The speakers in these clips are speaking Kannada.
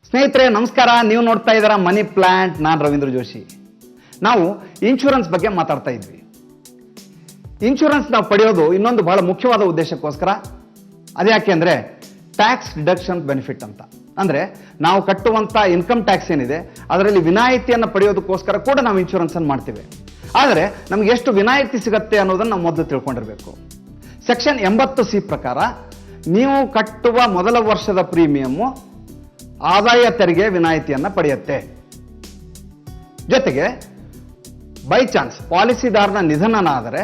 ಸ್ನೇಹಿತರೆ ನಮಸ್ಕಾರ. ನೀವು ನೋಡ್ತಾ ಇದ್ದೀರಾ ಮನಿ ಪ್ಲಾಂಟ್. ನಾನು ರವೀಂದ್ರ ಜೋಶಿ. ನಾವು ಇನ್ಶೂರೆನ್ಸ್ ಬಗ್ಗೆ ಮಾತಾಡ್ತಾ ಇದ್ವಿ. ಇನ್ಶೂರೆನ್ಸ್ ನಾವು ಪಡೆಯೋದು ಇನ್ನೊಂದು ಬಹಳ ಮುಖ್ಯವಾದ ಉದ್ದೇಶಕ್ಕೋಸ್ಕರ. ಅದ್ಯಾಕೆ ಅಂದ್ರೆ ಟ್ಯಾಕ್ಸ್ ಡಿಡಕ್ಷನ್ ಬೆನಿಫಿಟ್ ಅಂತ. ಅಂದ್ರೆ ನಾವು ಕಟ್ಟುವಂತ ಇನ್ಕಮ್ ಟ್ಯಾಕ್ಸ್ ಏನಿದೆ ಅದರಲ್ಲಿ ವಿನಾಯಿತಿಯನ್ನು ಪಡೆಯೋದಕ್ಕೋಸ್ಕರ ಕೂಡ ನಾವು ಇನ್ಶೂರೆನ್ಸ್ ಅನ್ನು ಮಾಡ್ತೀವಿ. ಆದರೆ ನಮ್ಗೆ ಎಷ್ಟು ವಿನಾಯಿತಿ ಸಿಗತ್ತೆ ಅನ್ನೋದನ್ನ ನಾವು ಮೊದಲು ತಿಳ್ಕೊಂಡಿರ್ಬೇಕು. ಸೆಕ್ಷನ್ 80C ಪ್ರಕಾರ ನೀವು ಕಟ್ಟುವ ಮೊದಲ ವರ್ಷದ ಪ್ರೀಮಿಯಮ್ಮು ಆದಾಯ ತೆರಿಗೆ ವಿನಾಯಿತಿಯನ್ನ ಪಡೆಯುತ್ತೆ. ಜೊತೆಗೆ ಬೈ ಚಾನ್ಸ್ ಪಾಲಿಸಿದಾರನ ನಿಧನನಾದರೆ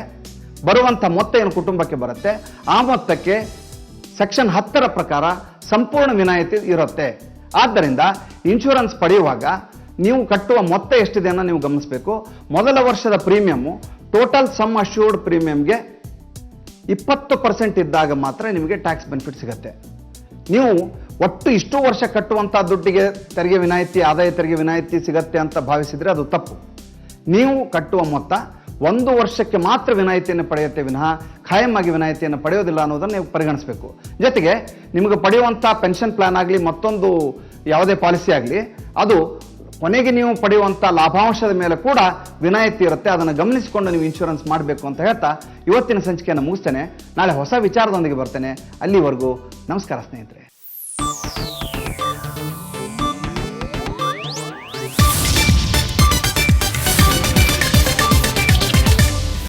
ಬರುವಂತ ಮೊತ್ತ ಏನು ಕುಟುಂಬಕ್ಕೆ ಬರುತ್ತೆ ಆ ಮೊತ್ತಕ್ಕೆ ಸೆಕ್ಷನ್ 10ರ ಪ್ರಕಾರ ಸಂಪೂರ್ಣ ವಿನಾಯಿತಿ ಇರುತ್ತೆ. ಆದ್ದರಿಂದ ಇನ್ಶೂರೆನ್ಸ್ ಪಡೆಯುವಾಗ ನೀವು ಕಟ್ಟುವ ಮೊತ್ತ ಎಷ್ಟಿದೆ ಅನ್ನೋ ನೀವು ಗಮನಿಸಬೇಕು. ಮೊದಲ ವರ್ಷದ ಪ್ರೀಮಿಯಮ್ಮು ಟೋಟಲ್ ಸಮ್ ಅಶ್ಯೂರ್ಡ್ ಪ್ರೀಮಿಯಂಗೆ 20% ಇದ್ದಾಗ ಮಾತ್ರ ನಿಮಗೆ ಟ್ಯಾಕ್ಸ್ ಬೆನಿಫಿಟ್ ಸಿಗುತ್ತೆ. ನೀವು ಒಟ್ಟು ಇಷ್ಟು ವರ್ಷ ಕಟ್ಟುವಂತಹ ದುಡ್ಡಿಗೆ ತೆರಿಗೆ ವಿನಾಯಿತಿ, ಆದಾಯ ತೆರಿಗೆ ವಿನಾಯಿತಿ ಸಿಗತ್ತೆ ಅಂತ ಭಾವಿಸಿದ್ರೆ ಅದು ತಪ್ಪು. ನೀವು ಕಟ್ಟುವ ಮೊತ್ತ 1 ವರ್ಷಕ್ಕೆ ಮಾತ್ರ ವಿನಾಯಿತಿಯನ್ನು ಪಡೆಯುತ್ತೆ ವಿನಃ ಖಾಯಂ ಆಗಿ ವಿನಾಯಿತಿಯನ್ನು ಪಡೆಯೋದಿಲ್ಲ ಅನ್ನೋದನ್ನು ನೀವು ಪರಿಗಣಿಸಬೇಕು. ಜೊತೆಗೆ ನಿಮಗೆ ಪಡೆಯುವಂತಹ ಪೆನ್ಷನ್ ಪ್ಲಾನ್ ಆಗಲಿ ಮತ್ತೊಂದು ಯಾವುದೇ ಪಾಲಿಸಿ ಆಗಲಿ ಅದು ಕೊನೆಗೆ ನೀವು ಪಡೆಯುವಂಥ ಲಾಭಾಂಶದ ಮೇಲೆ ಕೂಡ ವಿನಾಯಿತಿ ಇರುತ್ತೆ. ಅದನ್ನು ಗಮನಿಸಿಕೊಂಡು ನೀವು ಇನ್ಶೂರೆನ್ಸ್ ಮಾಡಬೇಕು ಅಂತ ಹೇಳ್ತಾ ಇವತ್ತಿನ ಸಂಚಿಕೆಯನ್ನು ಮುಗಿಸ್ತೇನೆ. ನಾಳೆ ಹೊಸ ವಿಚಾರದೊಂದಿಗೆ ಬರ್ತೇನೆ. ಅಲ್ಲಿವರೆಗೂ ನಮಸ್ಕಾರ ಸ್ನೇಹಿತರೆ.